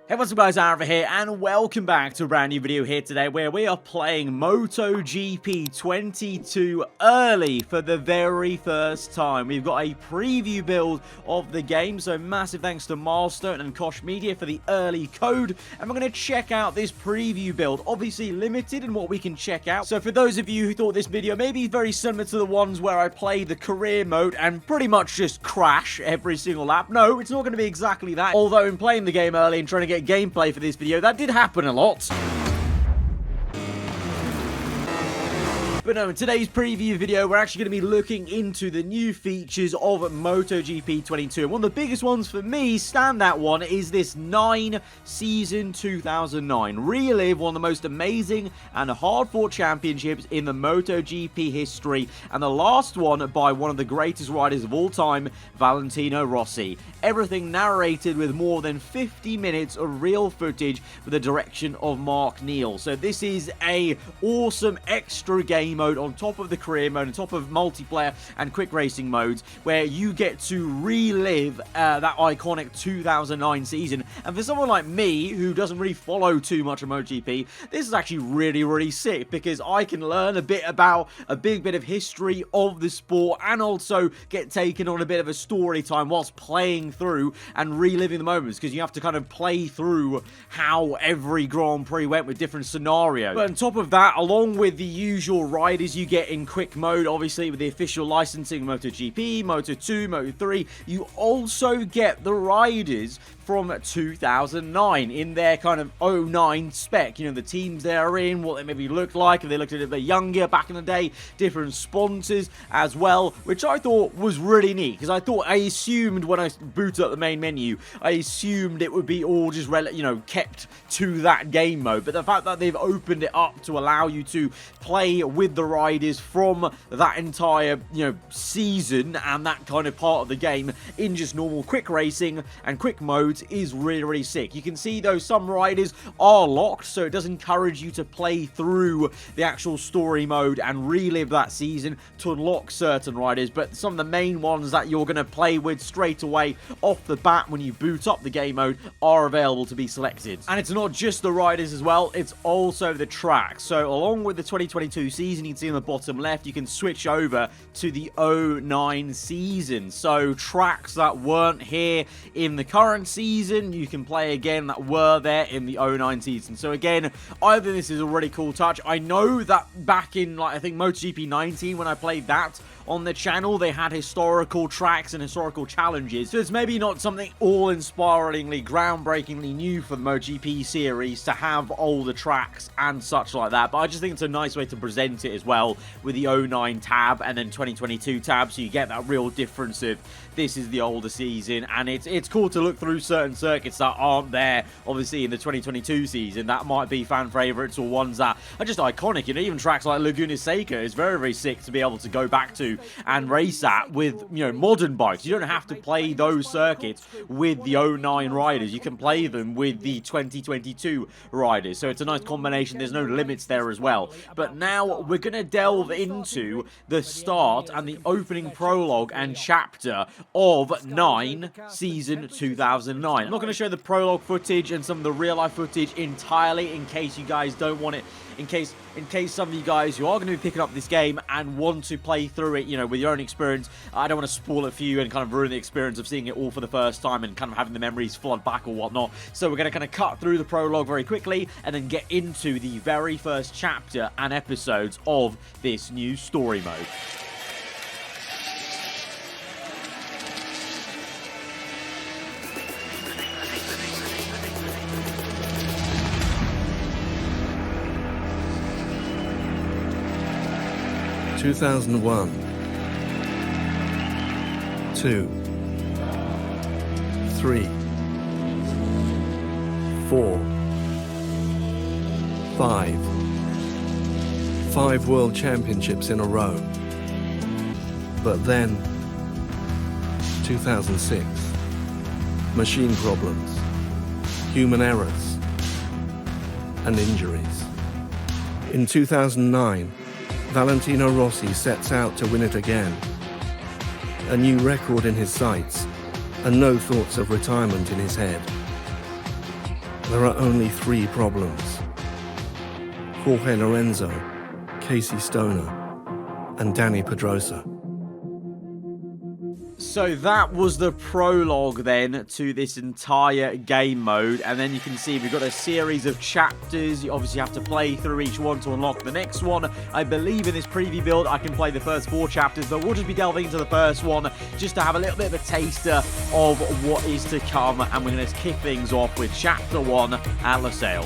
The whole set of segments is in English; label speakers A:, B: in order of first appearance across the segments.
A: Hey, what's up guys, aarava here, and welcome back to a brand new video here today where we are playing MotoGP 22 early for the very first time. We've got a preview build of the game, so massive thanks to Milestone and Kosh Media for the early code, and we're going to check out this preview build. Obviously limited in what we can check out, so for those of you who thought this video may be very similar to the ones where I play the career mode and pretty much just crash every single lap, no, it's not going to be exactly that, although in playing the game early and trying to get gameplay for this video, that did happen a lot. But no, in today's preview video, we're actually going to be looking into the new features of MotoGP 22. And one of the biggest ones for me, standout one, is this 9 Season 2009. Relive one of the most amazing and hard-fought championships in the MotoGP history. And the last one by one of the greatest riders of all time, Valentino Rossi. Everything narrated with more than 50 minutes of real footage with the direction of Mark Neal. So this is a awesome extra game mode on top of the career mode, on top of multiplayer and quick racing modes, where you get to relive that iconic 2009 season. And for someone like me who doesn't really follow too much of MotoGP, this is actually really sick, because I can learn a bit about a big bit of history of the sport and also get taken on a bit of a story time whilst playing through and reliving the moments, because you have to kind of play through how every Grand Prix went with different scenarios. But on top of that, along with the usual riders you get in quick mode, obviously with the official licensing MotoGP, Moto2, Moto3, you also get the riders from 2009 in their kind of 09 spec. You know, the teams they're in, what they maybe looked like, if they looked at it a bit younger back in the day, different sponsors as well, which I thought was really neat, because I assumed when I boot up the main menu, I assumed it would be all just, you know, kept to that game mode. But the fact that they've opened it up to allow you to play with the riders from that entire, you know, season and that kind of part of the game in just normal quick racing and quick modes is really sick. You can see though some riders are locked, so it does encourage you to play through the actual story mode and relive that season to unlock certain riders, but some of the main ones that you're going to play with straight away off the bat when you boot up the game mode are available to be selected. And it's not just the riders as well, it's also the tracks. So along with the 2022 season, you can see on the bottom left, you can switch over to the 09 season. So tracks that weren't here in the current season, you can play again that were there in the 09 season. So again, I think this is a really cool touch. I know that back in, like, I think MotoGP 19, when I played that on the channel, they had historical tracks and historical challenges. So it's maybe not something all-inspiringly, groundbreakingly new for the MotoGP series to have older tracks and such like that. But I just think it's a nice way to present it as well, with the 09 tab and then 2022 tab, so you get that real difference of this is the older season. And it's cool to look through certain circuits that aren't there, obviously, in the 2022 season. That might be fan favorites or ones that are just iconic. You know, even tracks like Laguna Seca is very sick to be able to go back to and race at with, you know, modern bikes. You don't have to play those circuits with the 09 riders. You can play them with the 2022 riders. So it's a nice combination. There's no limits there as well. But now we're going to delve into the start and the opening prologue and chapter of 9 Season 2009. I'm not going to show the prologue footage and some of the real life footage entirely, in case you guys don't want it, in case some of you guys who are going to be picking up this game and want to play through it, you know, with your own experience. I don't want to spoil it for you and kind of ruin the experience of seeing it all for the first time and kind of having the memories flood back or whatnot. So we're going to kind of cut through the prologue very quickly and then get into the very first chapter and episodes of this new story mode.
B: Two 2001, 2, 3, 4, 5 world championships in a row. But then 2006, machine problems, human errors, and injuries. In 2009, Valentino Rossi sets out to win it again. A new record in his sights, and no thoughts of retirement in his head. There are only 3 problems: Jorge Lorenzo, Casey Stoner, and Danny Pedrosa.
A: So that was the prologue then to this entire game mode, and then you can see we've got a series of chapters. You obviously have to play through each one to unlock the next one. I believe in this preview build I can play the first 4 chapters, but we'll just be delving into the first one just to have a little bit of a taster of what is to come, and we're going to kick things off with chapter 1 at Losail.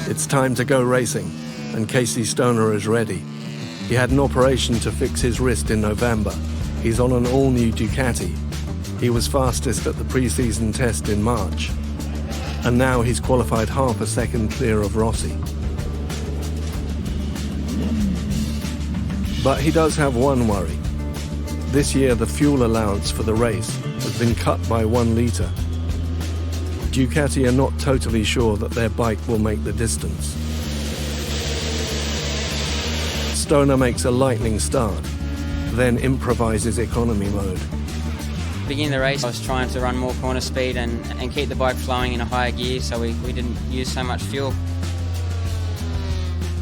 B: It's time to go racing, and Casey Stoner is ready. He had an operation to fix his wrist in November. He's on an all-new Ducati. He was fastest at the pre-season test in March. And now he's qualified half a second clear of Rossi. But he does have one worry. This year the fuel allowance for the race has been cut by 1 litre. Ducati are not totally sure that their bike will make the distance. Stoner makes a lightning start, then improvises economy mode.
C: Beginning the race, I was trying to run more corner speed and keep the bike flowing in a higher gear so we didn't use so much fuel.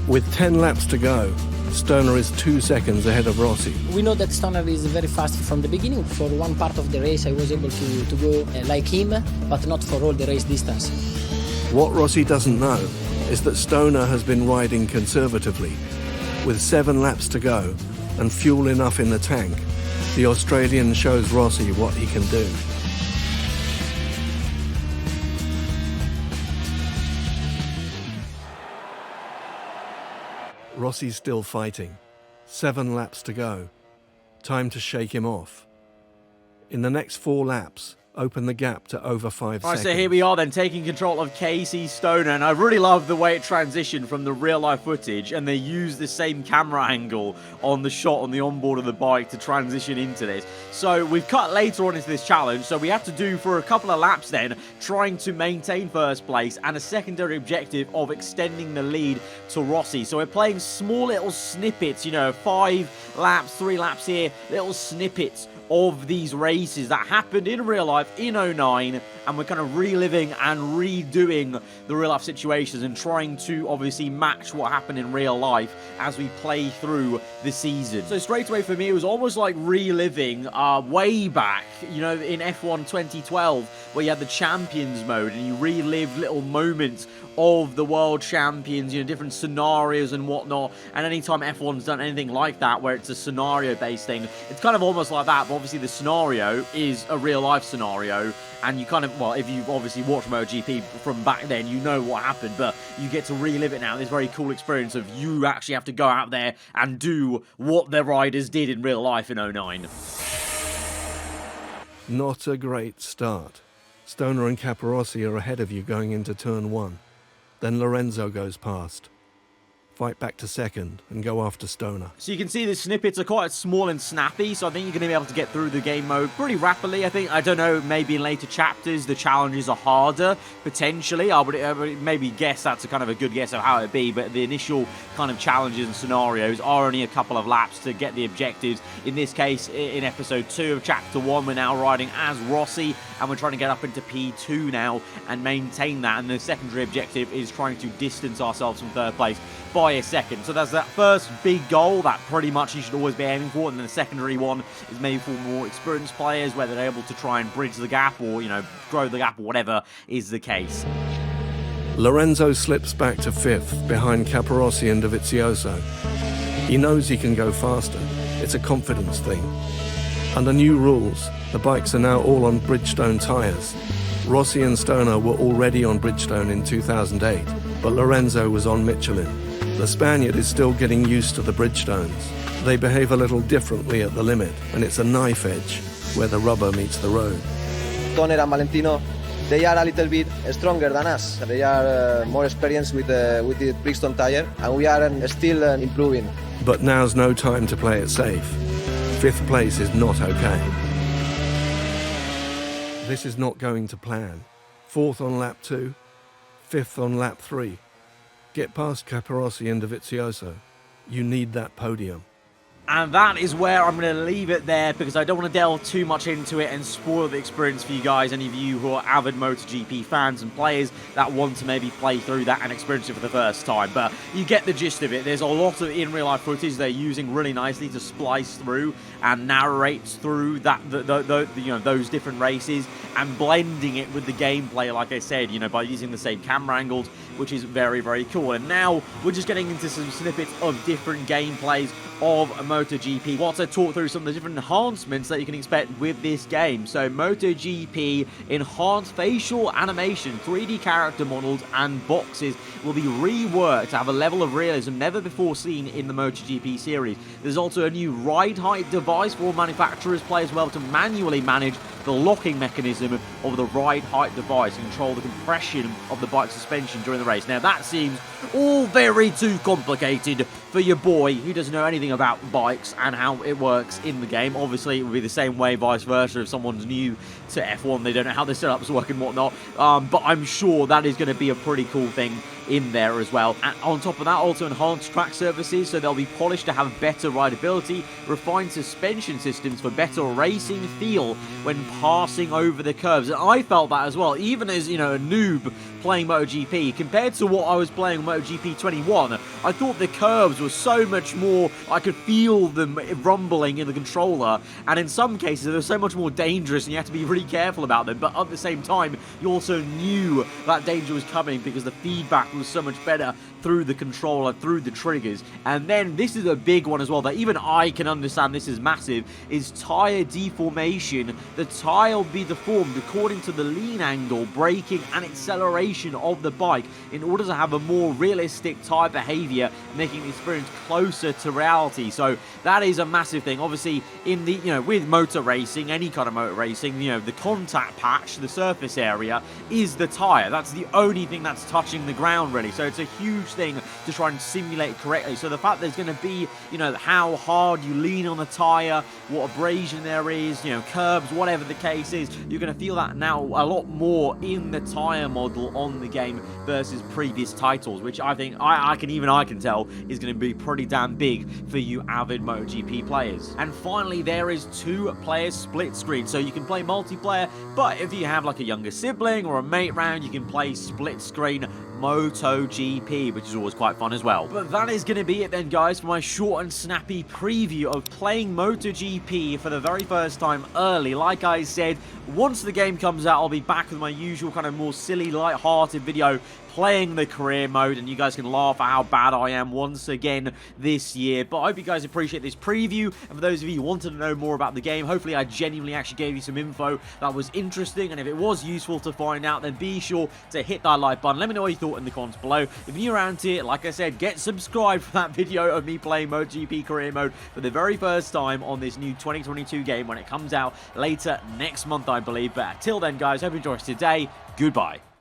B: With 10 laps to go, Stoner is 2 seconds ahead of Rossi.
D: We know that Stoner is very fast from the beginning. For one part of the race I was able to go like him, but not for all the race distance.
B: What Rossi doesn't know is that Stoner has been riding conservatively. With 7 laps to go and fuel enough in the tank, the Australian shows Rossi what he can do. Rossi's still fighting. 7 laps to go. Time to shake him off. In the next 4 laps, open the gap to over 5
A: Right,
B: seconds.
A: so here we are then, taking control of Casey Stoner, and I really love the way it transitioned from the real-life footage, and they used the same camera angle on the shot on the onboard of the bike to transition into this. So we've cut later on into this challenge, so we have to do for a couple of laps then, trying to maintain first place, and a secondary objective of extending the lead to Rossi. So we're playing small little snippets, you know, 5 laps, 3 laps here, little snippets of these races that happened in real life in 09, and we're kind of reliving and redoing the real life situations and trying to obviously match what happened in real life as we play through the season. So straight away for me, it was almost like reliving way back, you know, in F1 2012, where you had the champions mode and you relive little moments of the world champions, you know, different scenarios and whatnot. And anytime F1's done anything like that, where it's a scenario-based thing, it's kind of almost like that, but obviously the scenario is a real-life scenario, and you kind of, well, if you've obviously watched MotoGP from back then, you know what happened, but you get to relive it now. This very cool experience of you actually have to go out there and do what the riders did in real life in 09.
B: Not a great start. Stoner and Capirossi are ahead of you going into turn 1. Then Lorenzo goes past. Fight back to second and go after Stoner.
A: So you can see the snippets are quite small and snappy, so I think you're going to be able to get through the game mode pretty rapidly. I think, I don't know, maybe in later chapters the challenges are harder, potentially. I would maybe guess that's a kind of a good guess of how it'd be, but the initial kind of challenges and scenarios are only a couple of laps to get the objectives. In this case, in episode 2 of chapter 1, we're now riding as Rossi, and we're trying to get up into P2 now and maintain that, and the secondary objective is trying to distance ourselves from third place by a second. So that's that first big goal that pretty much you should always be aiming for, and then the secondary one is maybe for more experienced players where they're able to try and bridge the gap or, you know, grow the gap or whatever is the case.
B: Lorenzo slips back to 5th behind Capirossi and Dovizioso. He knows he can go faster. It's a confidence thing. Under new rules, the bikes are now all on Bridgestone tyres. Rossi and Stoner were already on Bridgestone in 2008, but Lorenzo was on Michelin. The Spaniard is still getting used to the Bridgestones. They behave a little differently at the limit, and it's a knife edge where the rubber meets the road.
E: Stoner and Valentino, they are a little bit stronger than us. They are more experienced with the Bridgestone tire, and we are still improving.
B: But now's no time to play it safe. 5th place is not okay. This is not going to plan. 4th on lap 2, 5th on lap 3. Get past Capirossi and Dovizioso. You need that podium.
A: And that is where I'm going to leave it there, because I don't want to delve too much into it and spoil the experience for you guys, any of you who are avid MotoGP fans and players that want to maybe play through that and experience it for the first time. But you get the gist of it. There's a lot of in real-life footage they're using really nicely to splice through and narrate through that, you know, those different races, and blending it with the gameplay, like I said, you know, by using the same camera angles, which is very, very cool. And now we're just getting into some snippets of different gameplays of MotoGP. Once I talk through some of the different enhancements that you can expect with this game. So MotoGP enhanced facial animation, 3D character models and boxes will be reworked to have a level of realism never before seen in the MotoGP series. There's also a new ride height device for manufacturers play as well to manually manage the locking mechanism of the ride height device and control the compression of the bike suspension during the race. Now that seems all very too complicated for your boy who doesn't know anything about bikes and how it works in the game. Obviously it would be the same way vice versa if someone's new to F1, they don't know how the setups work and whatnot, but I'm sure that is going to be a pretty cool thing in there as well. And on top of that, also enhanced track surfaces, so they'll be polished to have better rideability, refined suspension systems for better racing feel when passing over the curves. And I felt that as well, even as, you know, a noob playing MotoGP, compared to what I was playing MotoGP 21, I thought the curves were so much more, I could feel them rumbling in the controller, and in some cases they were so much more dangerous and you had to be really careful about them, but at the same time you also knew that danger was coming because the feedback was so much better through the controller, through the triggers. And then this is a big one as well that even I can understand this is massive, is tyre deformation. The tyre will be deformed according to the lean angle, braking and acceleration of the bike in order to have a more realistic tyre behavior, making the experience closer to reality. So that is a massive thing. Obviously in the, you know, with motor racing, any kind of motor racing, you know, the contact patch, the surface area is the tyre. That's the only thing that's touching the ground really. So it's a huge thing to try and simulate correctly. So the fact there's going to be, you know, how hard you lean on the tyre, what abrasion there is, you know, curbs, whatever the case is, you're going to feel that now a lot more in the tyre model on the game versus previous titles, which I think I can tell is going to be pretty damn big for you avid MotoGP players. And finally, there is 2-player split screen, so you can play multiplayer, but if you have like a younger sibling or a mate round, you can play split screen MotoGP, which is always quite fun as well. But that is going to be it then, guys, for my short and snappy preview of playing MotoGP for the very first time early. Like I said, once the game comes out, I'll be back with my usual kind of more silly, light-hearted video playing the career mode, and you guys can laugh at how bad I am once again this year. But I hope you guys appreciate this preview, and for those of you who wanted to know more about the game, hopefully I genuinely actually gave you some info that was interesting, and if it was useful to find out, then be sure to hit that like button. Let me know what you thought in the comments below. If you're new around here, like I said, get subscribed for that video of me playing MotoGP career mode for the very first time on this new 2022 game when it comes out later next month, I believe. But till then, guys, hope you enjoyed today. Goodbye.